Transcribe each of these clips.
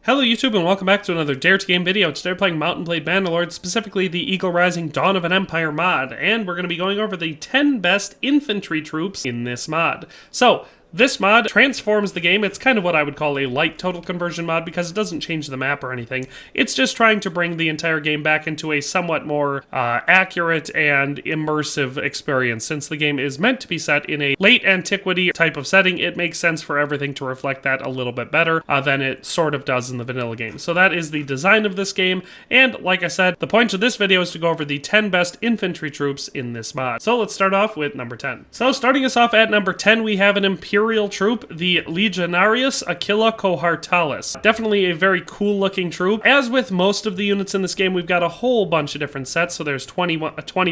Hello YouTube and welcome back to another Dare to Game video. Today we're playing Mountain Blade Bannerlord, specifically the Eagle Rising Dawn of an Empire mod, and we're going to be going over the 10 best infantry troops in this mod. So, this mod transforms the game. It's kind of what I would call a light total conversion mod because it doesn't change the map or anything. It's just trying to bring the entire game back into a somewhat more accurate and immersive experience. Since the game is meant to be set in a late antiquity type of setting, it makes sense for everything to reflect that a little bit better than it sort of does in the vanilla game. So that is the design of this game, and like I said, the point of this video is to go over the 10 best infantry troops in this mod. So let's start off with number 10. So starting us off at number 10, we have an Imperial troop, the LEGIONARIUS AQUILA COHORTALES. Definitely a very cool looking troop. As with most of the units in this game, we've got a whole bunch of different sets, so there's 20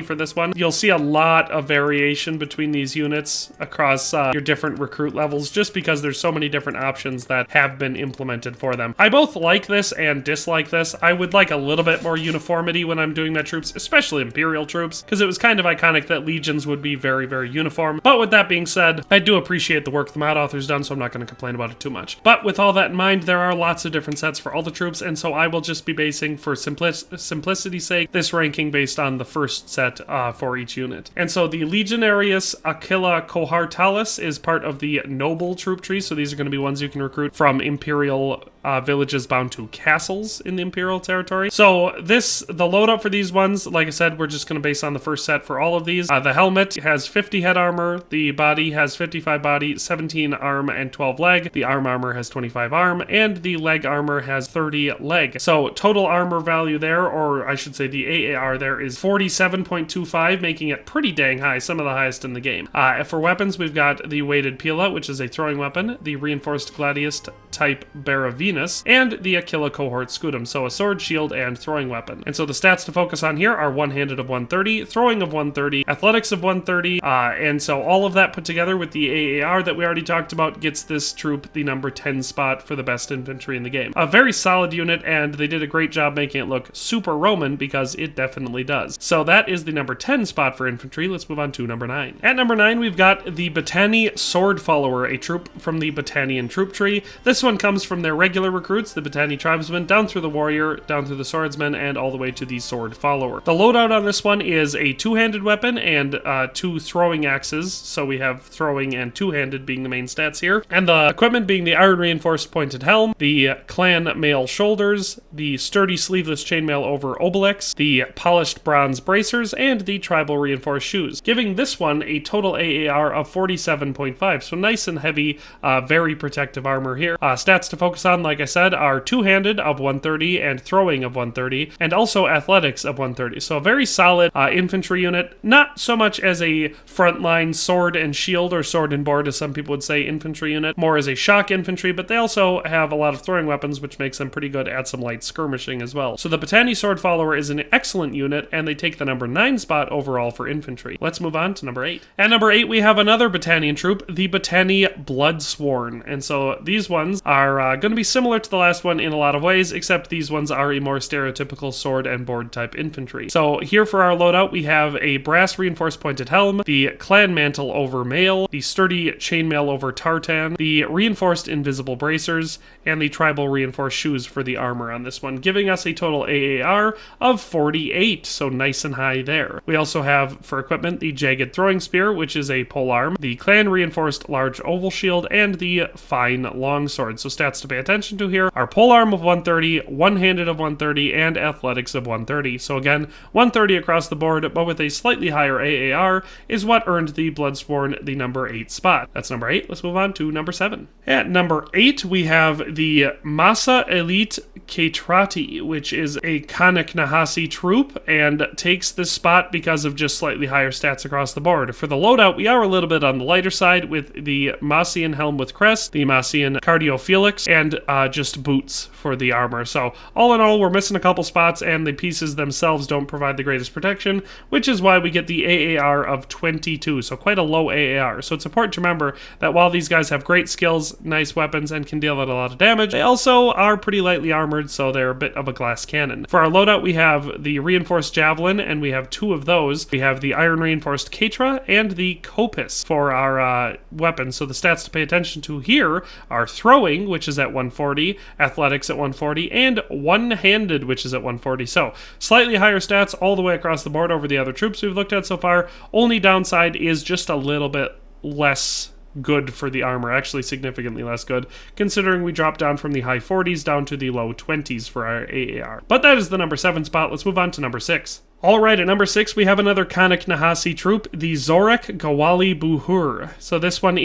for this one. You'll see a lot of variation between these units across your different recruit levels, just because there's so many different options that have been implemented for them. I both like this and dislike this. I would like a little bit more uniformity when I'm doing my troops, especially Imperial troops, because it was kind of iconic that legions would be very, very uniform. But with that being said, I do appreciate the work the mod author's done, so I'm not going to complain about it too much. But with all that in mind, there are lots of different sets for all the troops, and so I will just be basing, for simplicity's sake, this ranking based on the first set for each unit. And so the Legionarius AQUILA COHORTALES is part of the noble troop tree, so these are going to be ones you can recruit from Imperial villages bound to castles in the Imperial territory. So the loadout for these ones, like I said, we're just going to base on the first set for all of these. The helmet has 50 head armor, the body has 55 body, 17 arm, and 12 leg. The armor has 25 arm, and the leg armor has 30 leg. So total armor value there, or I should say the AAR there, is 47.25, making it pretty dang high, some of the highest in the game. For weapons, we've got the weighted pila, which is a throwing weapon, the reinforced gladius type Venus, and the AQUILA cohort scutum, so a sword, shield, and throwing weapon. And so the stats to focus on here are one-handed of 130, throwing of 130, athletics of 130, and so all of that put together with the AAR that we already talked about gets this troop the number 10 spot for the best infantry in the game. A very solid unit, and they did a great job making it look super Roman, because it definitely does. So that is the number 10 spot for infantry. Let's move on to number 9. At number 9, we've got the BATTANII Sword Follower, a troop from the Battanian troop tree. This one comes from their regular recruits, the BATTANII tribesmen, down through the warrior, down through the swordsman, and all the way to the sword follower. The loadout on this one is a two-handed weapon and 2 throwing axes, so we have throwing and two-handed being the main stats here, and the equipment being the iron reinforced pointed helm, the clan mail shoulders, the sturdy sleeveless chainmail over obelix, the polished bronze bracers, and the tribal reinforced shoes, giving this one a total AAR of 47.5, so nice and heavy, very protective armor here. Stats to focus on, like I said, are two-handed of 130 and throwing of 130, and also athletics of 130. So a very solid infantry unit, not so much as a frontline sword and shield or sword and board as some people would say infantry unit, more as a shock infantry, but they also have a lot of throwing weapons, which makes them pretty good at some light skirmishing as well. So the BATTANII Sword Follower is an excellent unit, and they take the number 9 spot overall for infantry. Let's move on to number 8. At number 8, we have another Battanian troop, the BATTANII BLOODSWORN, and so these ones are going to be similar to the last one in a lot of ways, except these ones are a more stereotypical sword and board type infantry. So here for our loadout, we have a brass reinforced pointed helm, the clan mantle over mail, the sturdy chainmail over tartan, the reinforced invisible bracers, and the tribal reinforced shoes for the armor on this one, giving us a total AAR of 48, so nice and high there. We also have, for equipment, the jagged throwing spear, which is a polearm, the clan reinforced large oval shield, and the fine longsword. So stats to pay attention to here are polearm of 130, one-handed of 130, and athletics of 130. So again, 130 across the board, but with a slightly higher AAR is what earned the BLOODSWORN the number 8 spot. That's number 8. Let's move on to number 7. At number 8, we have the MASSA Elite CAETRATI, which is a Kanak Nahasi troop, and takes this spot because of just slightly higher stats across the board. For the loadout, we are a little bit on the lighter side with the Massian helm with crest, the Massian Cardiofelix, and just boots for the armor. So all in all, we're missing a couple spots, and the pieces themselves don't provide the greatest protection, which is why we get the AAR of 22, so quite a low AAR. So it's important to remember that while these guys have great skills, nice weapons, and can deal out a lot of damage, they also are pretty lightly armored, so they're a bit of a glass cannon. For our loadout, we have the reinforced javelin, and we have 2 of those. We have the iron reinforced Caetra and the copis for our weapons. So the stats to pay attention to here are throwing throwing, which is at 140, athletics at 140, and one-handed, which is at 140. So slightly higher stats all the way across the board over the other troops we've looked at so far. Only downside is just a little bit less good for the armor, actually significantly less good, considering we dropped down from the high 40s down to the low 20s for our AAR. But that is the number 7 spot. Let's move on to number 6. Alright, at number 6 we have another Kanak Nahasi troop, the ZOREQ GAWWALI BUHUR. So this one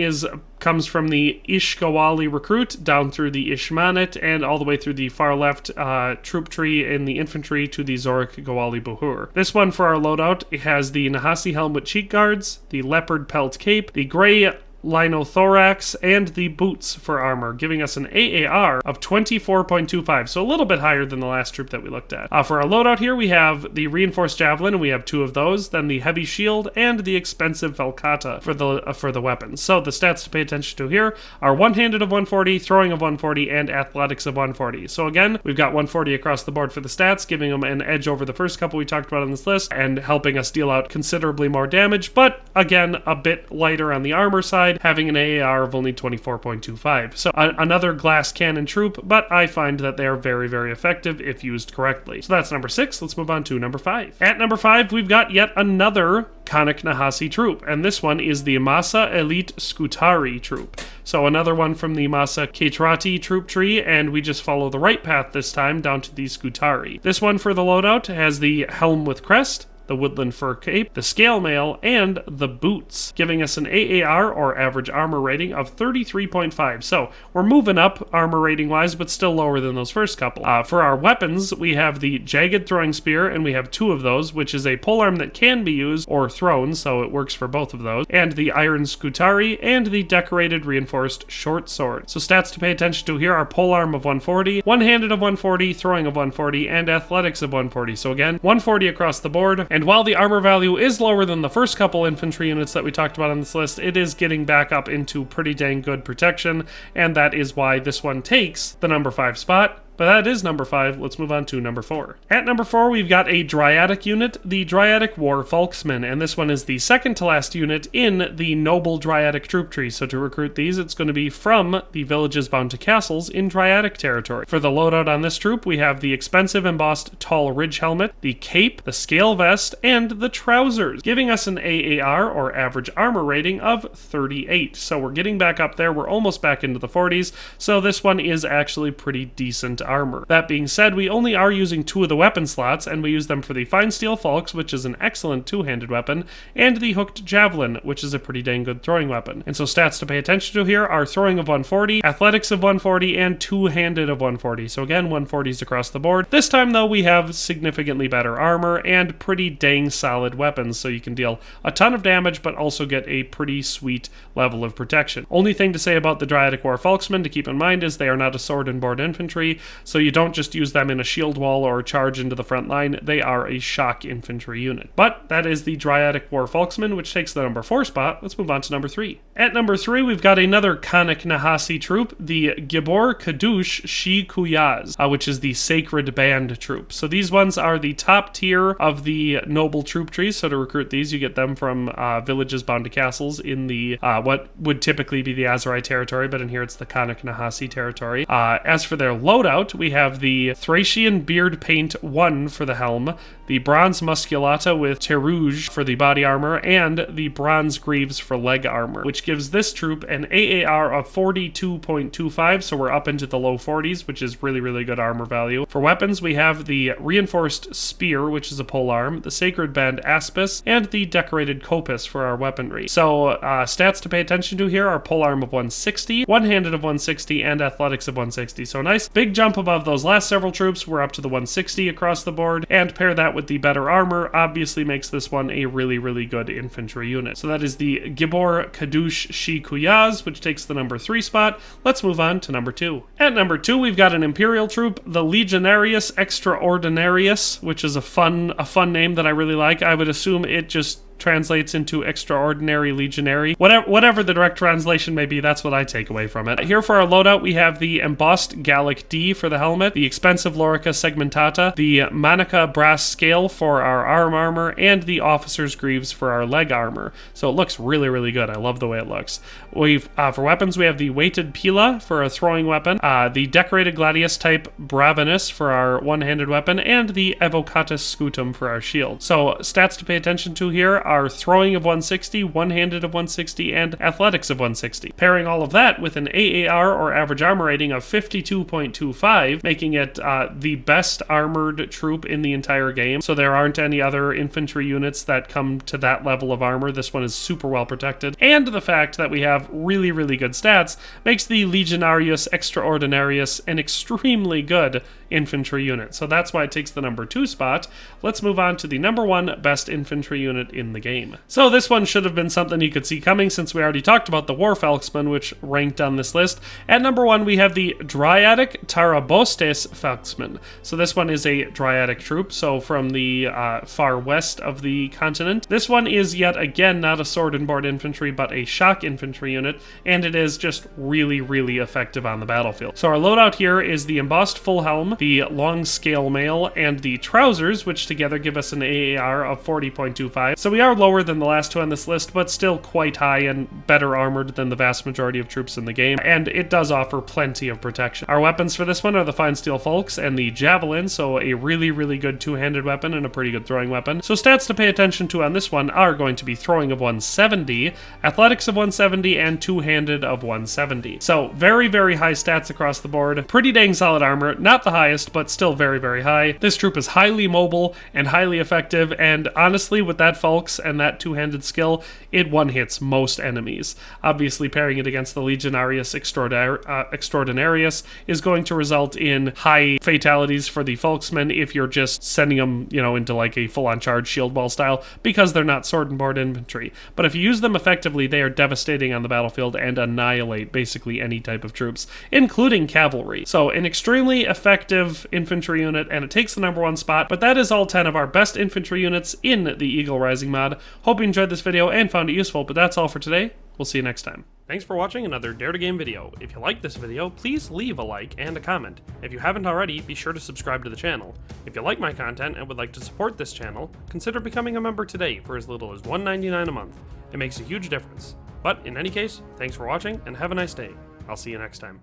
comes from the Ish GAWWALI recruit down through the Ishmanit and all the way through the far left troop tree in the infantry to the ZOREQ GAWWALI BUHUR. This one for our loadout, it has the Nahasi helm with cheek guards, the leopard pelt cape, the gray linothorax, and the boots for armor, giving us an AAR of 24.25, so a little bit higher than the last troop that we looked at. For our loadout here, we have the reinforced javelin, and we have 2 of those, then the heavy shield, and the expensive falcata for the weapons. So the stats to pay attention to here are one-handed of 140, throwing of 140, and athletics of 140. So again, we've got 140 across the board for the stats, giving them an edge over the first couple we talked about on this list, and helping us deal out considerably more damage, but again, a bit lighter on the armor side, having an AAR of only 24.25. So another glass cannon troop, but I find that they are very, very effective if used correctly. So that's number 6. Let's move on to number 5. At number 5, we've got yet another Kanak Nahasi troop, and this one is the MASSA Elite SCUTARI troop. So another one from the MASSA CAETRATI troop tree, and we just follow the right path this time down to the SCUTARI. This one for the loadout has the helm with crest, the woodland fur cape, the scale mail, and the boots, giving us an AAR, or average armor rating, of 33.5. So we're moving up armor rating wise, but still lower than those first couple. For our weapons, we have the jagged throwing spear, and we have 2 of those, which is a polearm that can be used or thrown, so it works for both of those, and the iron scutari, and the decorated reinforced short sword. So stats to pay attention to here are polearm of 140, one-handed of 140, throwing of 140, and athletics of 140. So again, 140 across the board. And while the armor value is lower than the first couple infantry units that we talked about on this list, it is getting back up into pretty dang good protection, and that is why this one takes the number 5 spot. But that is number 5. Let's move on to number 4. At number 4, we've got a Dryatic unit, the Dryatic War FALXMAN, and this one is the second to last unit in the Noble Dryatic troop tree. So to recruit these, it's going to be from the villages bound to castles in Dryatic territory. For the loadout on this troop, we have the expensive embossed tall ridge helmet, the cape, the scale vest, and the trousers, giving us an AAR, or average armor rating, of 38. So we're getting back up there. We're almost back into the 40s, so this one is actually pretty decent armor. That being said, we only are using 2 of the weapon slots, and we use them for the Fine Steel Falx, which is an excellent 2-handed weapon, and the Hooked Javelin, which is a pretty dang good throwing weapon. And so stats to pay attention to here are throwing of 140, athletics of 140, and 2-handed of 140. So again, 140s across the board. This time though, we have significantly better armor and pretty dang solid weapons, so you can deal a ton of damage, but also get a pretty sweet level of protection. Only thing to say about the Dryatic War FALXMAN to keep in mind is they are not a sword and board infantry, so you don't just use them in a shield wall or charge into the front line. They are a shock infantry unit. But that is the Dryatic War FALXMAN, which takes the number 4 spot. Let's move on to number 3. At number 3, we've got another Kanak Nahasi troop, the GIBBOR QADUSH SHEQUYAZ, which is the Sacred Band troop. So these ones are the top tier of the noble troop trees. So to recruit these, you get them from villages bound to castles in the what would typically be the Azerai territory, but in here it's the Kanak Nahasi territory. As for their loadout, we have the Thracian Beard Paint 1 for the helm, the Bronze Musculata with Terouge for the body armor, and the Bronze Greaves for leg armor, which gives this troop an AAR of 42.25, so we're up into the low 40s, which is really, really good armor value. For weapons, we have the Reinforced Spear, which is a polearm, the Sacred Band Aspis, and the Decorated Copis for our weaponry. So stats to pay attention to here are polearm of 160, one-handed of 160, and athletics of 160. So a nice big jump above those last several troops. We're up to the 160 across the board, and pair that with the better armor obviously makes this one a really, really good infantry unit. So that is the GIBBOR QADUSH SHEQUYAZ, which takes the number 3 spot. Let's move on to number 2. At number 2, we've got an Imperial troop, the LEGIONARIUS EXTRAORDINARIUS, which is a fun name that I really like. I would assume it just translates into extraordinary legionary. Whatever the direct translation may be, that's what I take away from it. Here for our loadout, we have the embossed Gallic D for the helmet, the expensive Lorica segmentata, the Manica brass scale for our arm armor, and the officer's greaves for our leg armor. So it looks really, really good. I love the way it looks. For weapons, we have the weighted pila for a throwing weapon, the decorated gladius type bravinus for our one-handed weapon, and the evocatus scutum for our shield. So stats to pay attention to here are throwing of 160, one-handed of 160, and athletics of 160. Pairing all of that with an AAR or average armor rating of 52.25, making it the best armored troop in the entire game. So there aren't any other infantry units that come to that level of armor. This one is super well protected. And the fact that we have really, really good stats makes the Legionarius Extraordinarius an extremely good infantry unit. So that's why it takes the number 2 spot. Let's move on to the number 1 best infantry unit in the game. So this one should have been something you could see coming, since we already talked about the War FALXMAN, which ranked on this list. At number 1, we have the DRYATIC Tarabostes FALXMAN. So this one is a Dryatic troop, so from the far west of the continent. This one is yet again not a sword and board infantry, but a shock infantry unit, and it is just really, really effective on the battlefield. So our loadout here is the embossed full helm, the long scale mail, and the trousers, which together give us an AAR of 40.25. So we are lower than the last two on this list, but still quite high and better armored than the vast majority of troops in the game, and it does offer plenty of protection. Our weapons for this one are the fine steel folks and the javelin, so a really, really good two-handed weapon and a pretty good throwing weapon. So stats to pay attention to on this one are going to be throwing of 170, athletics of 170, and two-handed of 170. So very, very high stats across the board. Pretty dang solid armor, not the highest, but still very, very high. This troop is highly mobile and highly effective, and honestly, with that Falx and that two-handed skill, it one-hits most enemies. Obviously, pairing it against the Legionarius Extraordinarius is going to result in high fatalities for the Falxmen if you're just sending them, you know, into like a full-on charge shield wall style, because they're not sword and board infantry. But if you use them effectively, they are devastating on the battlefield and annihilate basically any type of troops, including cavalry. So an extremely effective infantry unit, and it takes the number 1 spot. But that is all 10 of our best infantry units in the Eagle Rising mod. Hope you enjoyed this video and found it useful, but that's all for today. We'll see you next time. Thanks for watching another Dare to Game video. If you liked this video, please leave a like and a comment. If you haven't already, be sure to subscribe to the channel. If you like my content and would like to support this channel, consider becoming a member today for as little as $1.99 a month. It makes a huge difference. But in any case, thanks for watching and have a nice day. I'll see you next time.